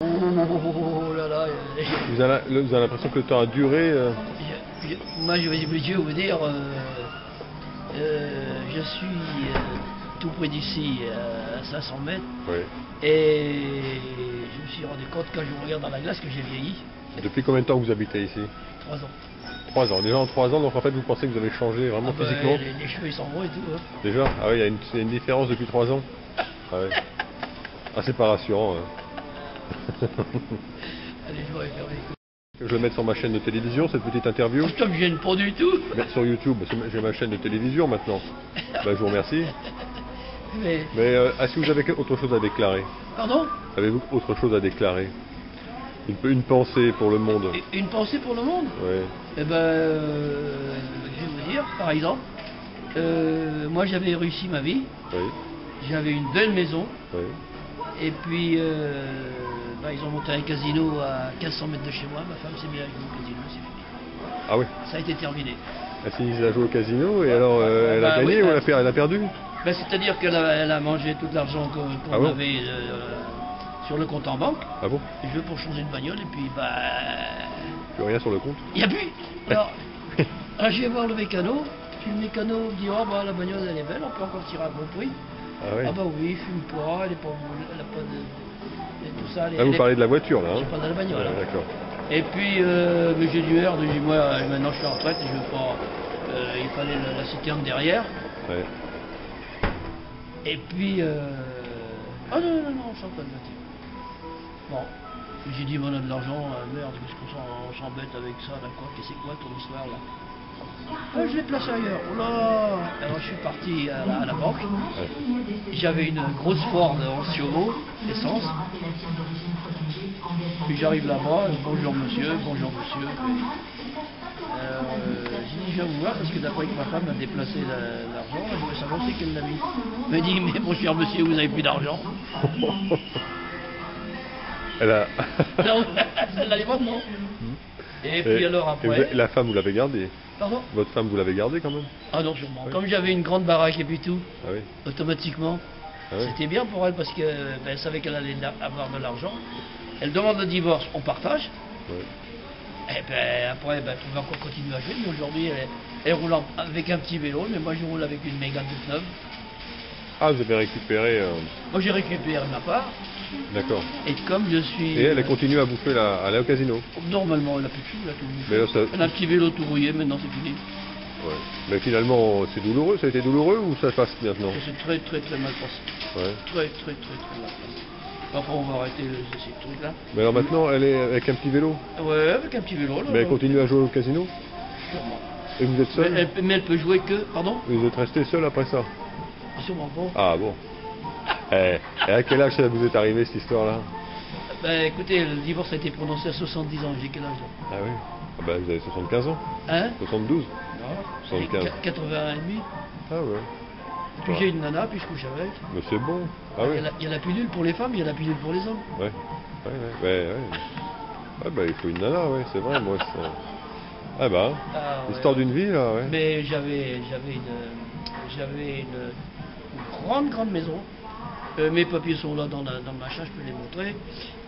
Oh là là. Vous avez l'impression que le temps a duré Moi, je vais vous dire, je suis tout près d'ici, à 500 mètres, Oui. et je me suis rendu compte quand je me regarde dans la glace que j'ai vieilli. Depuis combien de temps vous habitez ici? 3 ans. 3 ans. Déjà en 3 ans, donc en fait vous pensez que vous avez changé vraiment physiquement? Les cheveux ils sont gros et tout. Hein. Déjà? Ah oui, il y a une différence depuis 3 ans? Ah oui. Ah, c'est pas rassurant. Hein. Allez, je vais faire Je vais mettre sur ma chaîne de télévision cette petite interview. ça me gêne pas du tout. Mettre sur YouTube, parce que j'ai ma chaîne de télévision maintenant. Ben, je vous remercie. Mais, Est-ce que vous avez autre chose à déclarer? pardon? Avez-vous autre chose à déclarer? Une pensée pour le monde? Une pensée pour le monde? Oui. Eh ben, je vais vous dire, par exemple, moi j'avais réussi ma vie, Oui. j'avais une belle maison, Oui. et puis ils ont monté un casino à 1500 mètres de chez moi, ma femme s'est mise à jouer au casino, c'est fini. Ah oui. Ça a été terminé. Elle s'est mise à jouer au casino et alors elle a gagné oui, ou elle a perdu? Ben, c'est-à-dire qu'elle elle a mangé tout l'argent qu'on Ah bon? avait sur le compte en banque. Ah bon? Je veux pour changer de bagnole et puis Plus rien sur le compte? il n'y a plus. Alors je vais voir le mécano, puis le mécano me dit oh bah la bagnole elle est belle, on peut encore tirer un bon prix. Ah oui. Ah bah oui, fume pas, elle est pas, elle a pas de et tout ça. Là vous parlez de la voiture là, hein? Je parle de la bagnole. Ouais, Hein. d'accord. Et puis mais j'ai du air, j'ai dit moi maintenant je suis en retraite, je veux pas. Il fallait la citerne derrière. Ouais. Et puis ah non, on chante pas de voiture. Bon. J'ai dit, on a de l'argent, merde, qu'est-ce qu'on s'embête avec ça, là, quoi, qu'est-ce que c'est quoi ton histoire, là? Ah, je l'ai placé ailleurs, oh là. Alors je suis parti à la banque, j'avais une grosse Ford 11 chevaux, essence, puis j'arrive là-bas, bonjour monsieur, j'ai dit, je viens vous voir parce que d'après que ma femme a déplacé l'argent, je voulais savoir c'est qu'elle l'a mis. Elle m'a dit, mais mon cher monsieur, vous avez plus d'argent. Elle a... Non, elle l'a les vendre, non. Et puis alors après... la femme, vous l'avez gardée? Pardon? Votre femme, vous l'avez gardée quand même? Ah non, sûrement. Oui. Comme j'avais une grande baraque et puis tout, Ah oui. automatiquement, Ah oui. c'était bien pour elle parce que elle savait qu'elle allait avoir de l'argent. Elle demande le divorce, on partage. Oui. Et ben après, elle pouvait encore continuer à jouer, mais aujourd'hui, elle roule avec un petit vélo, mais moi je roule avec une méga toute neuve. Ah, vous avez récupéré... Moi j'ai récupéré ma part, D'accord. et comme je suis... Et elle continue à bouffer, à aller au casino? Normalement, elle a plus de sous, elle a tout bouffé. Mais là, ça... Elle a un petit vélo tout rouillé, maintenant c'est fini. Ouais. Mais finalement, c'est douloureux, ça a été douloureux ou ça passe maintenant? C'est très mal passé. Ouais. Très mal passé. Enfin, on va arrêter ces trucs-là. Mais alors maintenant, elle est avec un petit vélo? Ouais, avec un petit vélo. Là, Mais elle continue à jouer au casino? Sûrement. Et vous êtes seul? Mais elle peut jouer que... Pardon? Vous êtes resté seul après ça? Sûrement pas. Ah bon. Et à quel âge ça vous est arrivé cette histoire-là? Ben écoutez, le divorce a été prononcé à 70 ans. J'ai quel âge là? Ah oui. Ah bah, vous avez 75 ans? Hein? 72? Non. 75. 80 et demi. Ah ouais. Puis j'ai une nana, puis je couche avec. Mais c'est bon. Ah oui. Il y a la pilule pour les femmes, il y a la pilule pour les hommes. Ouais. Ouais. Ah bah il faut une nana, ouais, c'est vrai, moi c'est... Ah bah, l'histoire d'une vie là, ouais. Mais j'avais une grande maison. Mes papiers sont là dans le machin, je peux les montrer.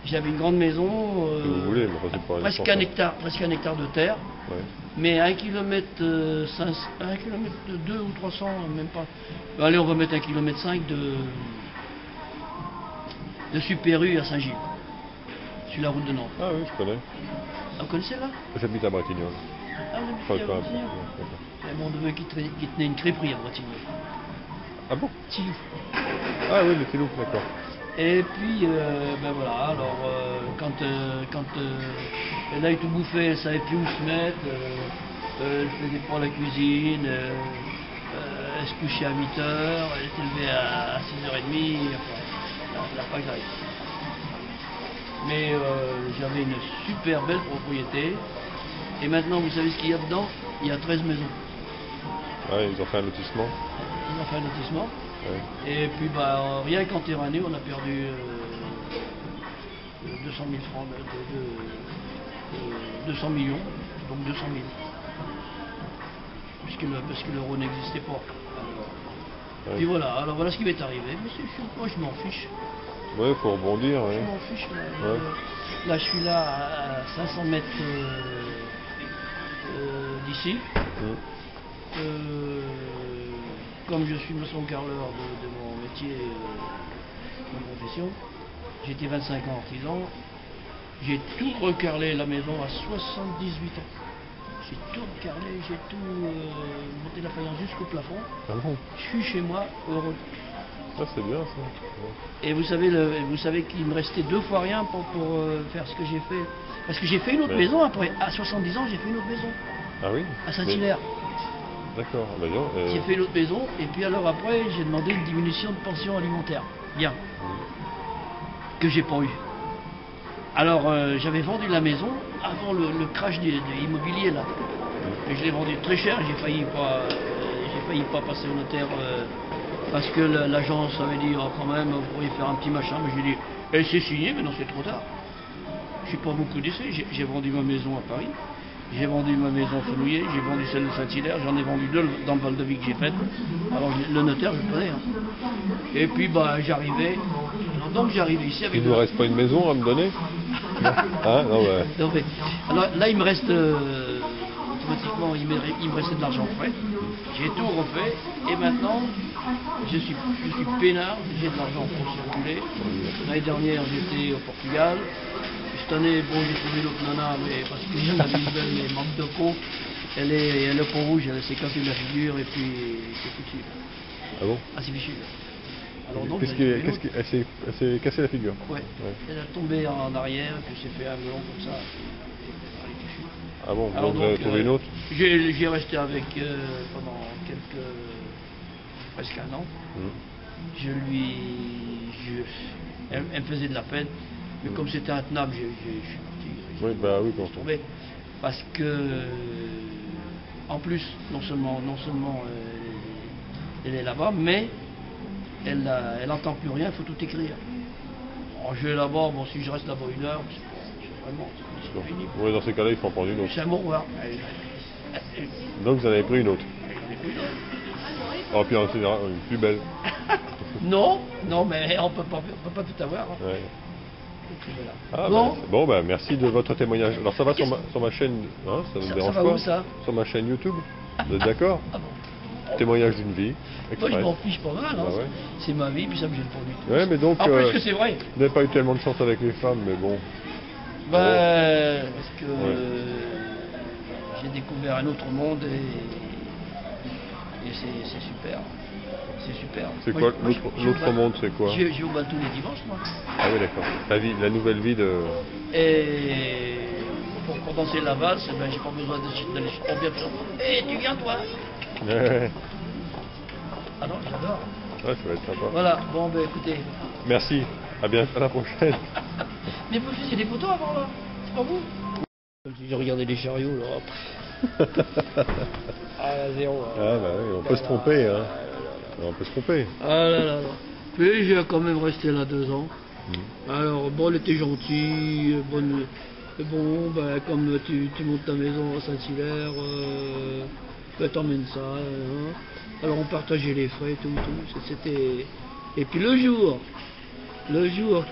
J'avais une grande maison, Si vous voulez, mais enfin, c'est pas presque un hectare de terre, Ouais. mais 1 km 2 ou 300, même pas. Allez, on va mettre 1 km 5 de Super U à Saint-Gilles, sur la route de Nantes. Ah oui, je connais. Vous connaissez là? J'habite à Bratignolles. Ah, vous Enfin, habitez à pas- Bratignolles? d'accord. C'est mon neveu qui tenait une crêperie à Bratignolles. Ah bon? Tilou. Ah oui, le Tilou, d'accord. Et puis, ben voilà, alors quand elle a tout bouffé, elle savait plus où se mettre, elle faisait pas la cuisine, elle se couchait à 8h, elle s'est levée à 6h30, enfin, elle n'a pas grave. Mais j'avais une super belle propriété, et maintenant vous savez ce qu'il y a dedans? Il y a 13 maisons. Ouais, ils ont fait un lotissement. Ils ont fait un lotissement. Ouais. Et puis rien qu'en Terranée, on a perdu 200 000 francs, 200 millions, donc 200 000. Parce que l'euro n'existait pas. Alors, Ouais. puis voilà, alors voilà ce qui m'est arrivé. Mais moi je m'en fiche. Ouais, faut rebondir. Je Ouais. m'en fiche. Ouais. Là, je suis là à 500 mètres d'ici. Comme je suis maçon-carreleur de mon métier, de ma profession, j'étais 25 ans artisan. J'ai tout recarrelé la maison à 78 ans. J'ai tout recarrelé, j'ai tout monté la faïence jusqu'au plafond. Ah bon? Je suis chez moi, heureux. Ça, c'est bien, ça. Ouais. Et vous savez qu'il me restait 2 fois rien pour faire ce que j'ai fait. Parce que j'ai fait une autre maison après. À 70 ans, j'ai fait une autre maison. Ah oui? À Saint-Hilaire. D'accord. Ah bah non, J'ai fait une autre maison. Et puis alors après, j'ai demandé une diminution de pension alimentaire. Bien. Que j'ai pas eu. Alors j'avais vendu la maison avant le crash de l'immobilier là. Et je l'ai vendu très cher. J'ai failli pas passer au notaire. Parce que l'agence avait dit, oh, quand même, vous pourriez faire un petit machin. Mais j'ai dit, c'est signé, mais non, c'est trop tard. Je suis pas beaucoup d'essais. J'ai vendu ma maison à Paris. J'ai vendu ma maison à Fenouillet. J'ai vendu celle de Saint-Hilaire. J'en ai vendu 2 dans le Val de Vie que j'ai faite. Alors le notaire, je le connais. Hein. Et puis, bah, j'arrivais. Donc, j'arrivais ici avec... Il ne vous reste pas une maison à me donner? Hein? Non, ouais. Non, mais, alors, là, il me reste... automatiquement, il me restait de l'argent frais. J'ai tout refait. Et maintenant... Je suis peinard, j'ai de l'argent pour circuler. L'année dernière, j'étais au Portugal. Cette année, bon, j'ai trouvé l'autre nana, mais parce que j'ai la visuelle, mais manque de peau. Elle est peau rouge, elle s'est cassée la figure et puis c'est foutu. Ah bon? Ah, c'est fichu. Alors donc, Elle s'est cassée la figure? Ouais. Elle est tombée en arrière, puis s'est fait un melon comme ça. Elle est fichue. Ah bon? Alors, donc vous avez trouvé une autre? J'ai resté avec pendant presque 1 an. Elle me faisait de la peine, mais comme c'était intenable, je suis parti. Oui, bah oui, Je suis tombé. Parce que, en plus, non seulement elle est là-bas, mais elle n'entend plus rien, il faut tout écrire. Alors, je vais là-bas, bon, si je reste là-bas 1 heure, c'est vraiment c'est fini. Oui, dans ces cas-là, il faut en prendre une autre. C'est un au revoir. Donc vous en avez pris une autre? J'en ai pris une autre. Oh, puis en général, une plus belle. Non, mais on peut pas tout avoir. Hein. Ouais. Voilà. Ah, bon. Bah, merci de votre témoignage. Alors ça va sur ma chaîne, hein, ça ne me dérange va pas? Où, ça sur ma chaîne YouTube. Vous êtes d'accord? Ah bon. Témoignage d'une vie. Moi, je m'en fiche pas mal. Hein. Bah ouais. C'est ma vie, puis ça me gêne pas du tout. Ouais, mais donc, en plus que c'est vrai. Vous n'avez pas eu tellement de chance avec les femmes, mais bon. Parce que j'ai découvert un autre monde et c'est super. C'est super. C'est quoi l'autre monde, c'est quoi? Je vais au bal tous les dimanches, moi. Ah oui, d'accord. La nouvelle vie de... Et pour danser la valse, ben, j'ai pas besoin d'aller trop bien. Tu viens, toi? Ouais. Ah non, j'adore. Ouais, ça va être sympa. Voilà, bon, ben écoutez. Merci, à la prochaine. Mais vous faisiez des photos avant, là? C'est pas vous? J'ai regardé les chariots, là. Ah, 0. Ah bah oui, on peut se tromper, hein. On peut se tromper. Ah là là là. Puis j'ai quand même resté là 2 ans. Alors bon, elle était gentille, bonne. Bon, ben, comme tu montes ta maison à Saint-Hilaire, ben, t'emmènes ça. Hein. Alors on partageait les frais, tout. C'était. Et puis le jour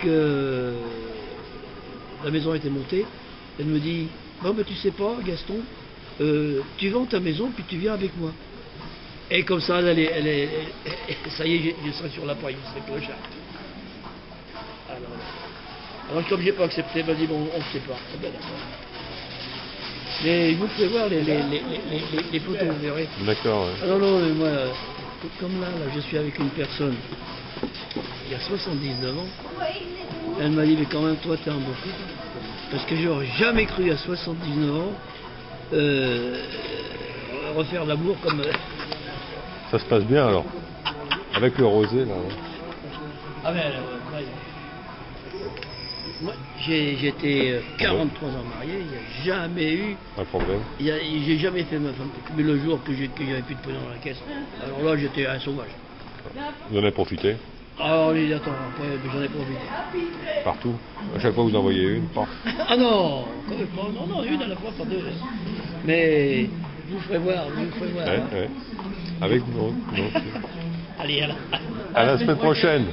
que la maison était montée, elle me dit, bon ben tu sais pas, Gaston, tu vends ta maison puis tu viens avec moi. Et comme ça, ça y est, je serai sur la paille, c'est clochard. Alors comme j'ai pas accepté, elle m'a dit, bon, on ne sait pas. Ah ben, d'accord. Mais vous pouvez voir les photos, vous verrez. D'accord, ouais. Alors non, mais moi, comme là, je suis avec une personne qui a 79 ans. Elle m'a dit, mais quand même, toi, t'es un bon fou. Parce que j'aurais jamais cru à 79 ans refaire l'amour comme... Ça se passe bien alors? Avec le rosé là. Ouais. Ah ben, moi, j'ai été 43 ans marié, il n'y a jamais eu... Un problème? J'ai jamais fait ma femme. Mais le jour que j'avais plus de pognon dans la caisse, alors là, j'étais un sauvage. Vous en avez profité? Ah, on dit, attends, après, j'en ai profité. Partout? À chaque fois vous envoyez une? Pas. Ah non, quand même pas. Non, une à la fois, pas 2. Mais vous ferez voir, Ouais, ouais. Avec vous, non. Allez, À la semaine prochaine.